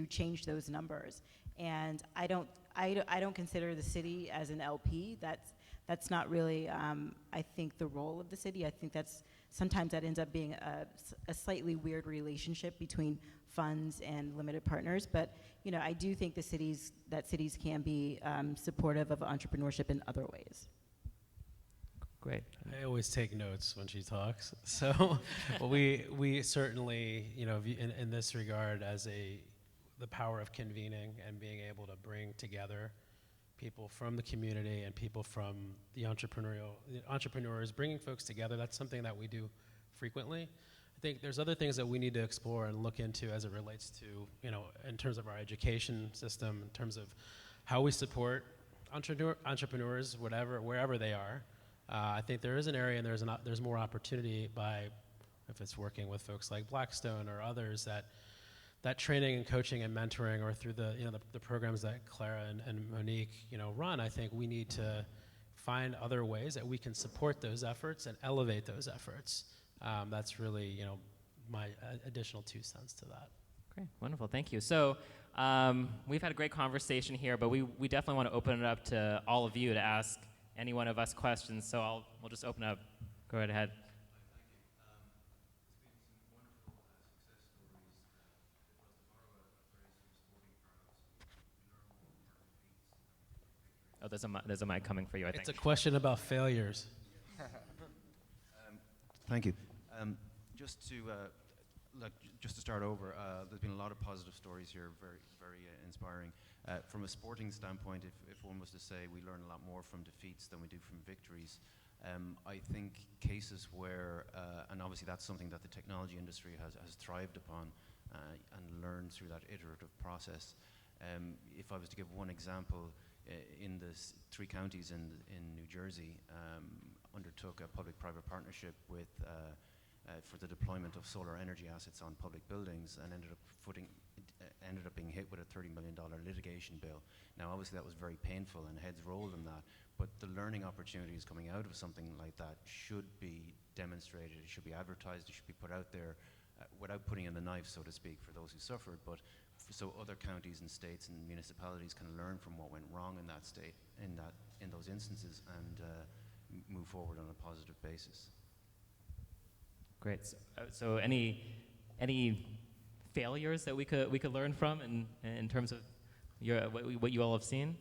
change those numbers. And I don't consider the city as an LP. That's not really I think the role of the city. I think sometimes that ends up being a slightly weird relationship between funds and limited partners. But you know, I do think cities can be supportive of entrepreneurship in other ways. Great. I always take notes when she talks. So we certainly, you know, in this regard, as the power of convening and being able to bring together people from the community and people from the entrepreneurs, bringing folks together, that's something that we do frequently. I think there's other things that we need to explore and look into as it relates to, you know, in terms of our education system, in terms of how we support entrepreneurs, wherever they are. I think there is an area and there's more opportunity if it's working with folks like Blackstone or others, that training and coaching and mentoring, or through the programs that Clara and Monique, you know, run. I think we need to find other ways that we can support those efforts and elevate those efforts. That's really, you know, my additional 2 cents to that. Great, wonderful, thank you. So we've had a great conversation here, but we definitely want to open it up to all of you to ask any one of us questions. So we'll just open up. Go right ahead. Oh, there's a mic coming for you, I think. It's a question about failures. Thank you. Just to start over, there's been a lot of positive stories here, very, very inspiring. From a sporting standpoint, if one was to say we learn a lot more from defeats than we do from victories, I think cases where, and obviously that's something that the technology industry has thrived upon and learned through that iterative process. If I was to give one example, in the 3 counties in New Jersey, undertook a public-private partnership for the deployment of solar energy assets on public buildings, and ended up ended up being hit with a $30 million litigation bill. Now, obviously, that was very painful, and heads rolled in that. But the learning opportunities coming out of something like that should be demonstrated. It should be advertised. It should be put out there without putting in the knife, so to speak, for those who suffered. But so other counties and states and municipalities can learn from what went wrong in that state, in those instances, and move forward on a positive basis. Great. So any failures that we could learn from in terms of what you all have seen?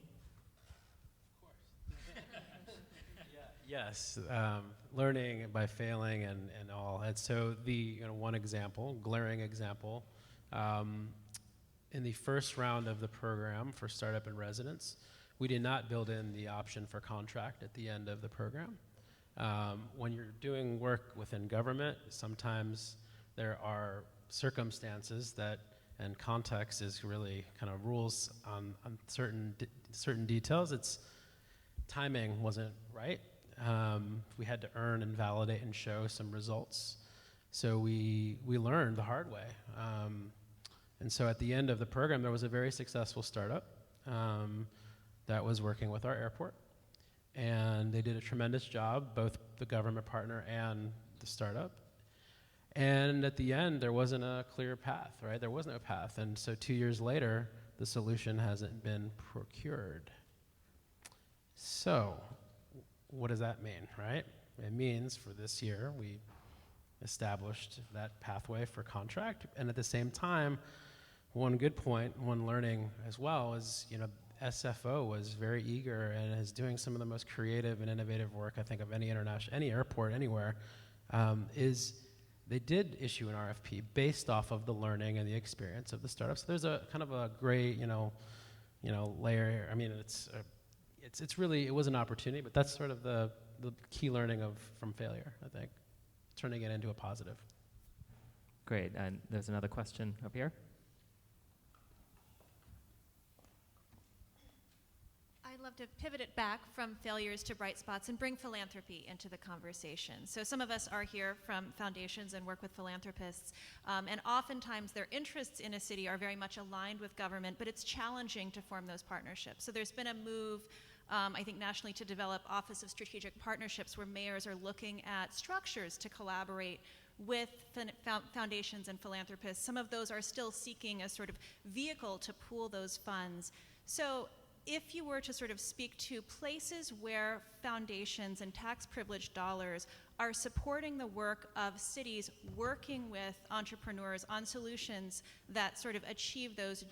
Yes, learning by failing and all. And so one example, glaring example, in the first round of the program for startup and residents, we did not build in the option for contract at the end of the program. When you're doing work within government, sometimes there are circumstances and context is really kind of rules on certain details. It's timing wasn't right. We had to earn and validate and show some results. So we learned the hard way. And so at the end of the program, there was a very successful startup that was working with our airport. And they did a tremendous job, both the government partner and the startup. And at the end, there wasn't a clear path, right? There was no path. And so 2 years later, the solution hasn't been procured. So what does that mean, right? It means for this year, we established that pathway for contract. And at the same time, one good point, one learning as well is, SFO was very eager and is doing some of the most creative and innovative work, I think, of any airport anywhere, is they did issue an RFP based off of the learning and the experience of the startups. So there's a kind of a gray, layer. I mean, it's really, it was an opportunity, but that's sort of the key learning from failure, I think, turning it into a positive. Great, and there's another question up here. I'd love to pivot it back from failures to bright spots and bring philanthropy into the conversation. So some of us are here from foundations and work with philanthropists, and oftentimes their interests in a city are very much aligned with government, but it's challenging to form those partnerships. So there's been a move, I think nationally, to develop Office of Strategic Partnerships, where mayors are looking at structures to collaborate with foundations and philanthropists. Some of those are still seeking a sort of vehicle to pool those funds. So if you were to sort of speak to places where foundations and tax privileged dollars are supporting the work of cities working with entrepreneurs on solutions that sort of achieve those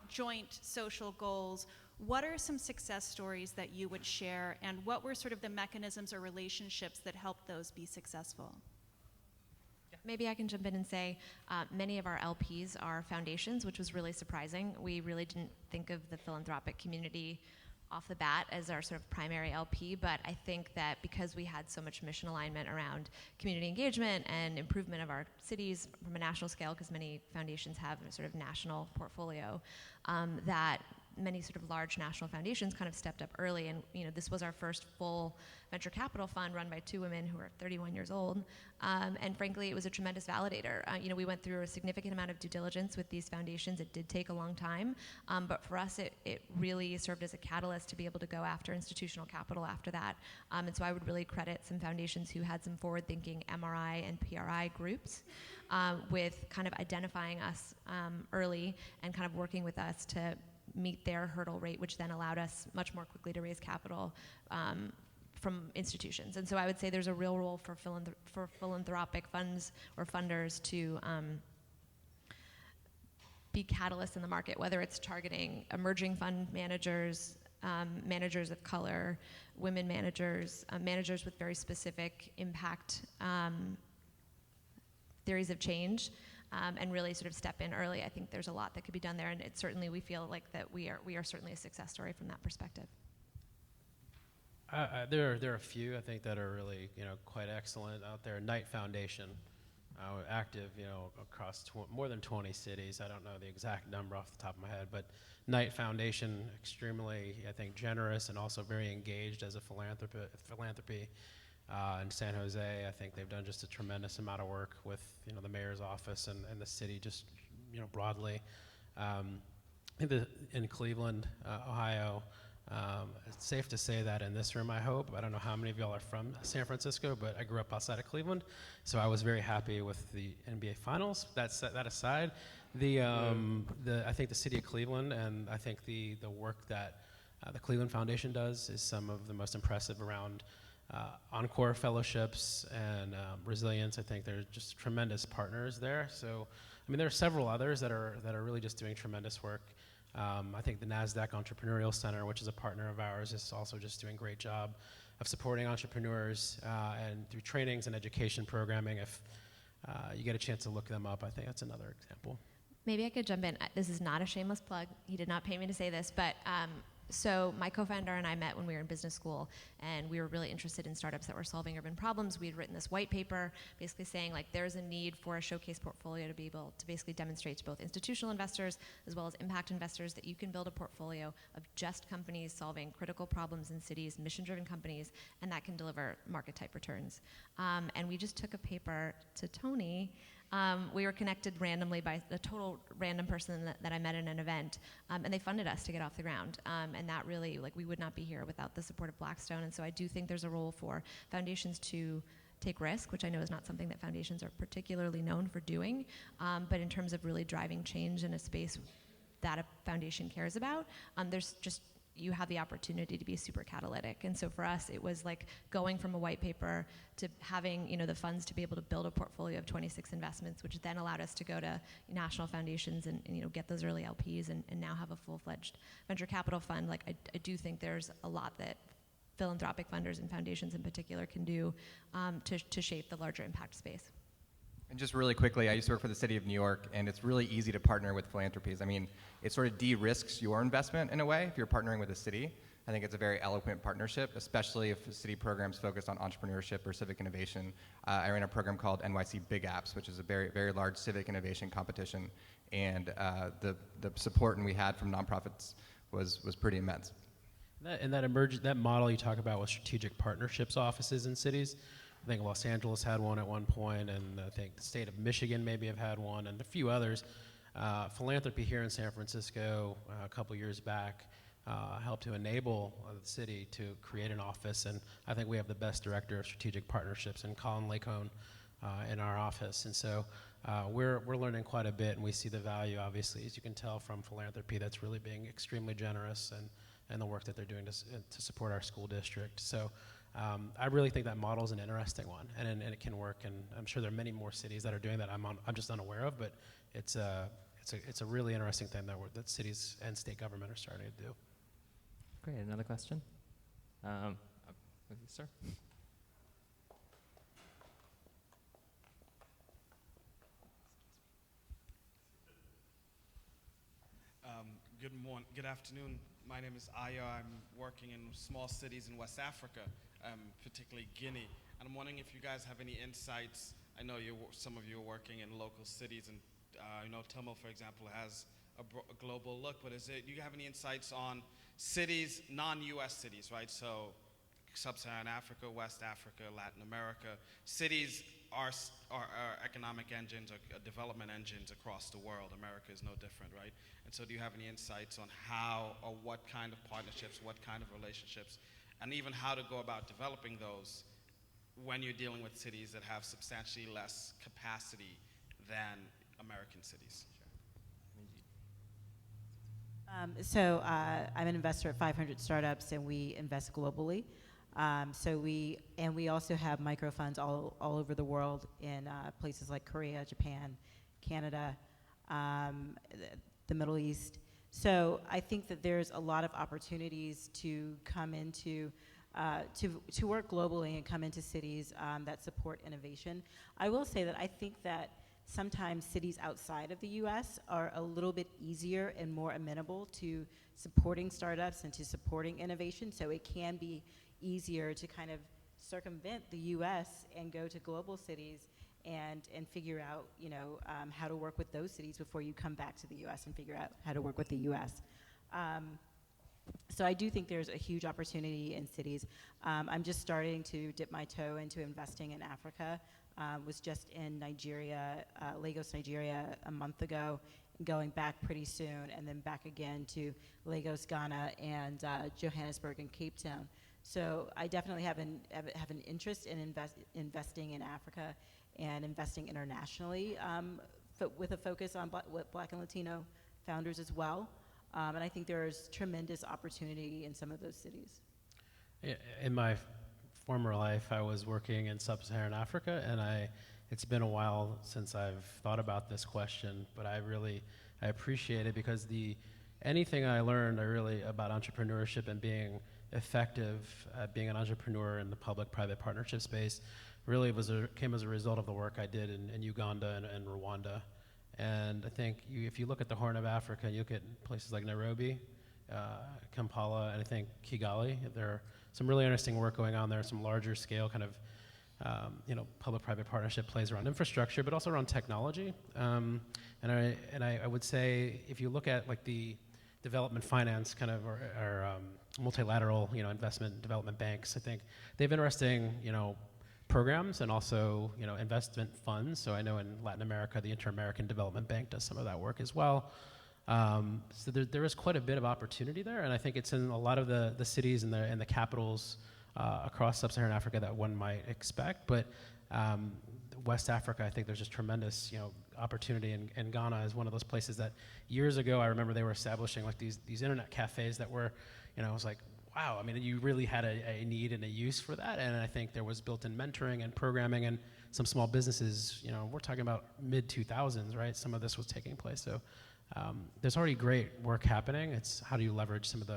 joint social goals, what are some success stories that you would share, and what were sort of the mechanisms or relationships that helped those be successful? Maybe I can jump in and say many of our LPs are foundations, which was really surprising. We really didn't think of the philanthropic community off the bat as our sort of primary LP, but I think that because we had so much mission alignment around community engagement and improvement of our cities from a national scale, because many foundations have a sort of national portfolio, that many sort of large national foundations kind of stepped up early, and this was our first full venture capital fund run by two women who are 31 years old, and frankly, it was a tremendous validator. We went through a significant amount of due diligence with these foundations. It did take a long time, but for us, it really served as a catalyst to be able to go after institutional capital after that, and so I would really credit some foundations who had some forward-thinking MRI and PRI groups with kind of identifying us early and kind of working with us to meet their hurdle rate, which then allowed us much more quickly to raise capital from institutions. And so I would say there's a real role for philanthropic funds or funders to be catalysts in the market, whether it's targeting emerging fund managers, managers of color, women managers, managers with very specific impact theories of change, and really sort of step in early. I think there's a lot that could be done there, and it certainly, we feel like that we are certainly a success story from that perspective. There are a few I think that are really quite excellent out there. Knight Foundation, active across more than 20 cities. I don't know the exact number off the top of my head, but Knight Foundation, extremely I think generous and also very engaged as a philanthropy. In San Jose, I think they've done just a tremendous amount of work with the mayor's office and the city just broadly. I think in Cleveland, Ohio, it's safe to say that in this room, I hope. I don't know how many of y'all are from San Francisco, but I grew up outside of Cleveland, so I was very happy with the NBA Finals. That aside, I think the city of Cleveland and I think the work that the Cleveland Foundation does is some of the most impressive around Encore fellowships and resilience. I think they're just tremendous partners there. So, I mean, there are several others that are really just doing tremendous work. I think the NASDAQ Entrepreneurial Center, which is a partner of ours, is also just doing a great job of supporting entrepreneurs and through trainings and education programming. If you get a chance to look them up, I think that's another example. Maybe I could jump in. This is not a shameless plug. He did not pay me to say this, but so my co-founder and I met when we were in business school, and we were really interested in startups that were solving urban problems. We had written this white paper basically saying, like, there's a need for a showcase portfolio to be able to basically demonstrate to both institutional investors as well as impact investors that you can build a portfolio of just companies solving critical problems in cities, mission-driven companies, and that can deliver market-type returns. And we just took a paper to Tony. We were connected randomly by a total random person that I met in an event, and they funded us to get off the ground. And that really, like, we would not be here without the support of Blackstone. And so I do think there's a role for foundations to take risk, which I know is not something that foundations are particularly known for doing, but in terms of really driving change in a space that a foundation cares about, there's just, you have the opportunity to be super catalytic. And so for us, it was like going from a white paper to having, you know, the funds to be able to build a portfolio of 26 investments, which then allowed us to go to national foundations and you know, get those early LPs and now have a full-fledged venture capital fund. Like, I do think there's a lot that philanthropic funders and foundations in particular can do to shape the larger impact space. And just really quickly, I used to work for the city of New York, and it's really easy to partner with philanthropies. I mean, it sort of de-risks your investment in a way if you're partnering with a city. I think it's a very eloquent partnership, especially if the city program's focused on entrepreneurship or civic innovation. I ran a program called NYC Big Apps, which is a very, very large civic innovation competition, and the support we had from nonprofits was pretty immense. That model you talk about with strategic partnerships offices in cities, I think Los Angeles had one at one point, and I think the state of Michigan maybe have had one, and a few others. Philanthropy here in San Francisco a couple years back helped to enable the city to create an office, and I think we have the best director of strategic partnerships in Colin Lacone in our office, and so we're learning quite a bit, and we see the value, obviously, as you can tell from Philanthropy, that's really being extremely generous and the work that they're doing to support our school district. So I really think that model is an interesting one, and it can work. And I'm sure there are many more cities that are doing that. I'm just unaware of, but it's a really interesting thing that cities and state government are starting to do. Great. Another question, sir. Good afternoon. My name is Aya. I'm working in small cities in West Africa, particularly Guinea. And I'm wondering if you guys have any insights. I know some of you are working in local cities, and I know Tamil, for example, has a global look. But do you have any insights on cities, non-U.S. cities, right? So Sub-Saharan Africa, West Africa, Latin America. Cities are economic engines or development engines across the world. America is no different, right? And so do you have any insights on how or what kind of partnerships, what kind of relationships, and even how to go about developing those when you're dealing with cities that have substantially less capacity than American cities? So I'm an investor at 500 startups, and we invest globally. We also have micro funds all over the world in places like Korea, Japan, Canada, the Middle East. So I think that there's a lot of opportunities to come into to work globally and come into cities that support innovation. I will say that I think that sometimes cities outside of the U.S. are a little bit easier and more amenable to supporting startups and to supporting innovation. So it can be easier to kind of circumvent the U.S. and go to global cities and figure out, how to work with those cities before you come back to the U.S. and figure out how to work with the U.S. So I do think there's a huge opportunity in cities. I'm just starting to dip my toe into investing in Africa. Was just in Nigeria, Lagos, Nigeria, a month ago, going back pretty soon, and then back again to Lagos, Ghana, and Johannesburg and Cape Town. So I definitely have an interest in investing in Africa and investing internationally, but with a focus on Black and Latino founders as well. And I think there's tremendous opportunity in some of those cities. In my former life, I was working in sub-Saharan Africa, and it's been a while since I've thought about this question, but I appreciate it because anything I learned about entrepreneurship and being effective at being an entrepreneur in the public-private partnership space really came as a result of the work I did in Uganda and Rwanda. And I think if you look at the Horn of Africa, you look at places like Nairobi, Kampala, and I think Kigali, there are some really interesting work going on there, some larger scale kind of public-private partnership plays around infrastructure, but also around technology. And I would say if you look at like the development finance kind of or multilateral investment development banks, I think they have interesting programs and also investment funds. So I know in Latin America, the Inter-American Development Bank does some of that work as well. So there is quite a bit of opportunity there, and I think it's in a lot of the cities and the capitals across sub-Saharan Africa that one might expect. But West Africa, I think there's just tremendous opportunity, and Ghana is one of those places that years ago I remember they were establishing like these internet cafes that were, I was like, wow, I mean, you really had a need and a use for that, and I think there was built-in mentoring and programming and some small businesses, we're talking about mid-2000s, right? Some of this was taking place, so there's already great work happening. It's how do you leverage some of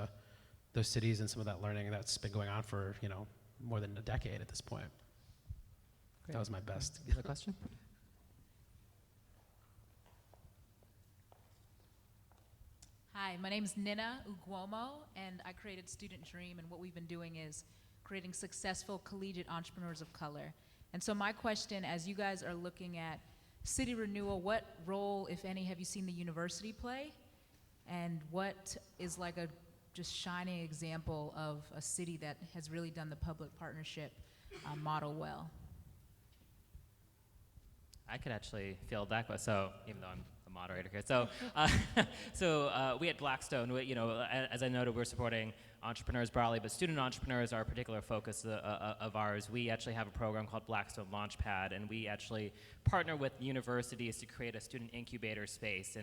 those cities and some of that learning that's been going on for, more than a decade at this point. Great. That was my best. Another question? Hi, my name is Nina Uguomo, and I created Student Dream, and what we've been doing is creating successful collegiate entrepreneurs of color. And so my question, as you guys are looking at city renewal, what role, if any, have you seen the university play? And what is like a just shining example of a city that has really done the public partnership model well? I could actually field that question. So even though I'm the moderator here, so we at Blackstone, as I noted, we're supporting entrepreneurs broadly, but student entrepreneurs are a particular focus of ours. We actually have a program called Blackstone Launchpad, and we actually partner with universities to create a student incubator space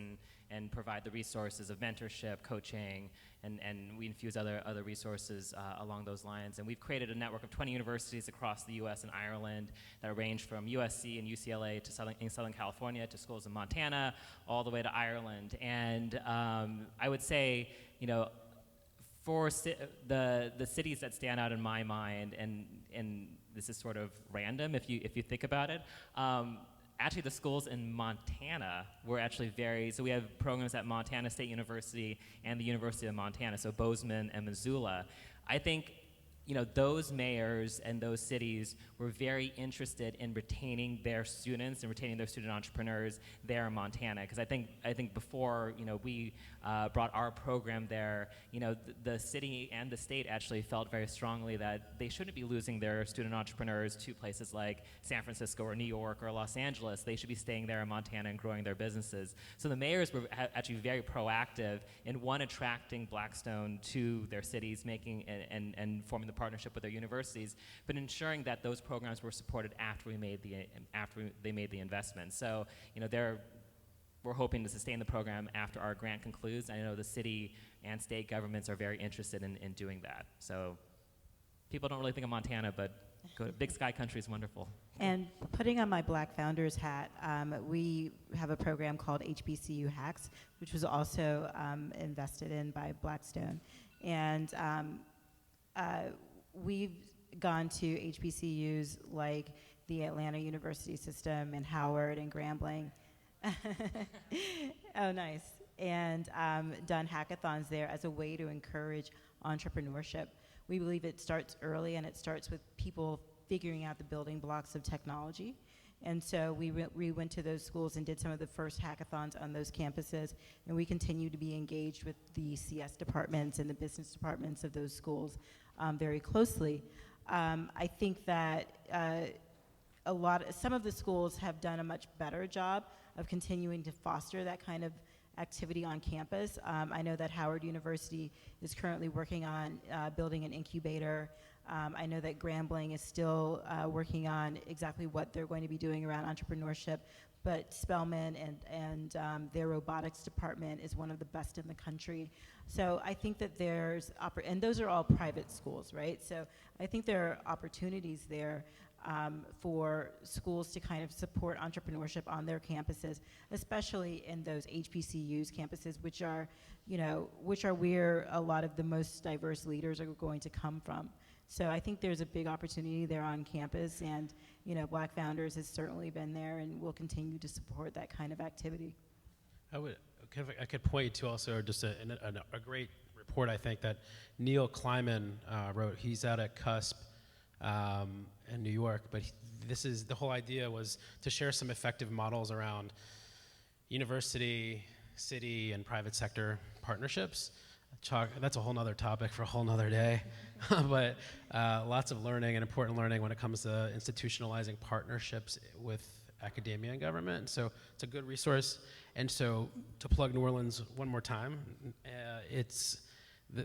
and provide the resources of mentorship, coaching, and we infuse other resources along those lines. And we've created a network of 20 universities across the U.S. and Ireland that range from USC and UCLA to in Southern California to schools in Montana, all the way to Ireland. And I would say, for the cities that stand out in my mind, and this is sort of random if you think about it, actually the schools in Montana were actually so we have programs at Montana State University and the University of Montana, so Bozeman and Missoula. I think those mayors and those cities were very interested in retaining their students and retaining their student entrepreneurs there in Montana. Because I think before we brought our program there, the city and the state actually felt very strongly that they shouldn't be losing their student entrepreneurs to places like San Francisco or New York or Los Angeles. They should be staying there in Montana and growing their businesses. So the mayors were actually very proactive in attracting Blackstone to their cities, making and forming the partnership with their universities, but ensuring that those programs were supported after they made the investment. So we're hoping to sustain the program after our grant concludes. I know the city and state governments are very interested in doing that. So people don't really think of Montana, but Big Sky Country is wonderful. And putting on my Black Founders hat, we have a program called HBCU Hacks, which was also invested in by Blackstone. And we've gone to HBCUs like the Atlanta University System and Howard and Grambling. Oh, nice. And done hackathons there as a way to encourage entrepreneurship. We believe it starts early, and it starts with people figuring out the building blocks of technology. And so we went to those schools and did some of the first hackathons on those campuses, and we continue to be engaged with the CS departments and the business departments of those schools very closely. I think that some of the schools have done a much better job of continuing to foster that kind of activity on campus. I know that Howard University is currently working on building an incubator. I know that Grambling is still working on exactly what they're going to be doing around entrepreneurship, but Spelman and their robotics department is one of the best in the country. So I think that there's, and those are all private schools, right? So I think there are opportunities there for schools to kind of support entrepreneurship on their campuses, especially in those HBCUs campuses, which are where a lot of the most diverse leaders are going to come from. So I think there's a big opportunity there on campus, and Black Founders has certainly been there and will continue to support that kind of activity. I could point you to also just a great report, I think, that Neil Kleiman wrote. He's out at CUSP in New York, but the whole idea was to share some effective models around university, city, and private sector partnerships. That's a whole nother topic for a whole nother day, but lots of learning and important learning when it comes to institutionalizing partnerships with academia and government. So it's a good resource. And so to plug New Orleans one more time, it's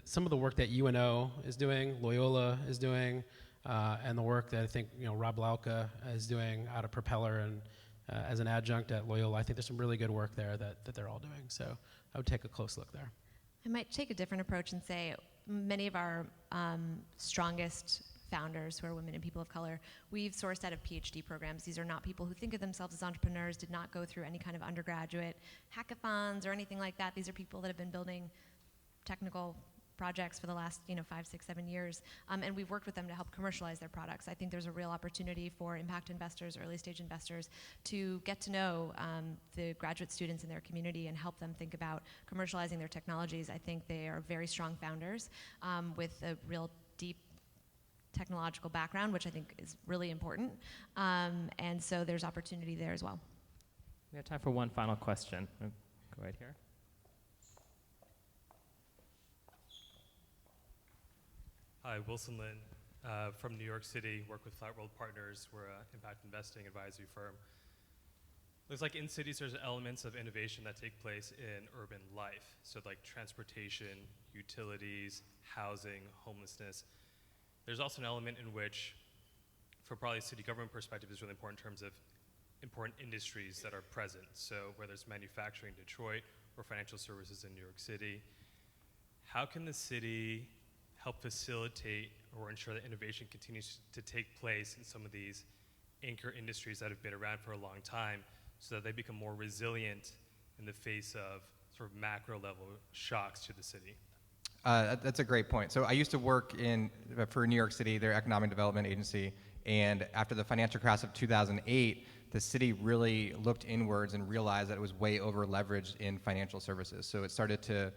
some of the work that UNO is doing, Loyola is doing, and the work that I think Rob Lauka is doing out of Propeller and as an adjunct at Loyola. I think there's some really good work there that they're all doing. So I would take a close look there. I might take a different approach and say many of our strongest founders who are women and people of color, we've sourced out of PhD programs. These are not people who think of themselves as entrepreneurs, did not go through any kind of undergraduate hackathons or anything like that. These are people that have been building technical projects for the last 5, 6, 7 years, and we've worked with them to help commercialize their products. I think there's a real opportunity for impact investors, early stage investors, to get to know the graduate students in their community and help them think about commercializing their technologies. I think they are very strong founders with a real deep technological background, which I think is really important, and so there's opportunity there as well. We have time for one final question. Go right here. Hi, Wilson Lin from New York City, work with Flat World Partners. We're an impact investing advisory firm. Looks like in cities there's elements of innovation that take place in urban life. So like transportation, utilities, housing, homelessness. There's also an element in which, for probably a city government perspective, is really important in terms of important industries that are present. So whether it's manufacturing in Detroit or financial services in New York City, how can the city help facilitate or ensure that innovation continues to take place in some of these anchor industries that have been around for a long time so that they become more resilient in the face of sort of macro level shocks to the city? That's a great point. So I used to work for New York City, their economic development agency, and after the financial crash of 2008, the city really looked inwards and realized that it was way over leveraged in financial services. So it started to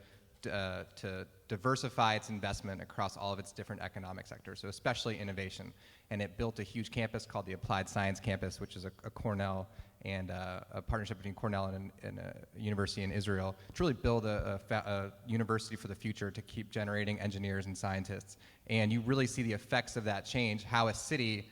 diversify its investment across all of its different economic sectors, so especially innovation. And it built a huge campus called the Applied Science Campus, which is a Cornell and a partnership between Cornell and a university in Israel to really build a university for the future to keep generating engineers and scientists. And you really see the effects of that change, how a city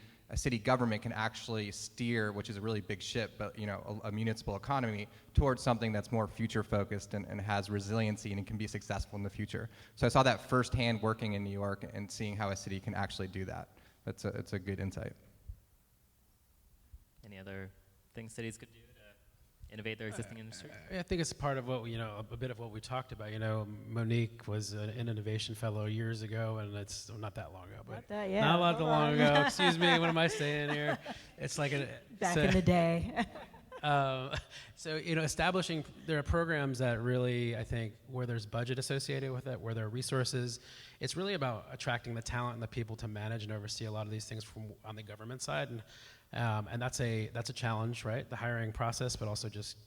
government can actually steer, which is a really big ship, but a municipal economy towards something that's more future focused and has resiliency and can be successful in the future. So I saw that firsthand working in New York and seeing how a city can actually do that. It's a good insight. Any other things cities could do to innovate their existing industry? I think it's part of what a bit of what we talked about. Monique was an innovation fellow years ago, and it's not that long ago, but not that long ago. Excuse me, what am I saying here? It's like back in the day. So establishing there are programs that really, I think, where there's budget associated with it, where there are resources. It's really about attracting the talent and the people to manage and oversee a lot of these things from on the government side, and that's a challenge, right? The hiring process, but also just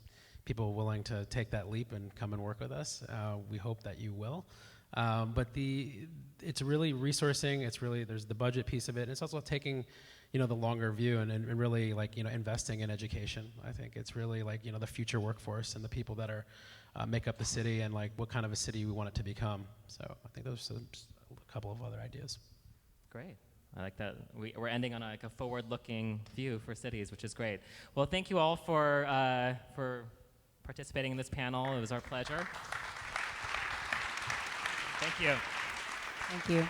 people willing to take that leap and come and work with us. We hope that you will. But it's really resourcing. It's really there's the budget piece of it. It's also taking the longer view and really investing in education. I think it's really the future workforce and the people that are make up the city and what kind of a city we want it to become. So I think those are a couple of other ideas. Great. I like that. We're ending on a forward-looking view for cities, which is great. Well, thank you all for participating in this panel. It was our pleasure. Thank you. Thank you.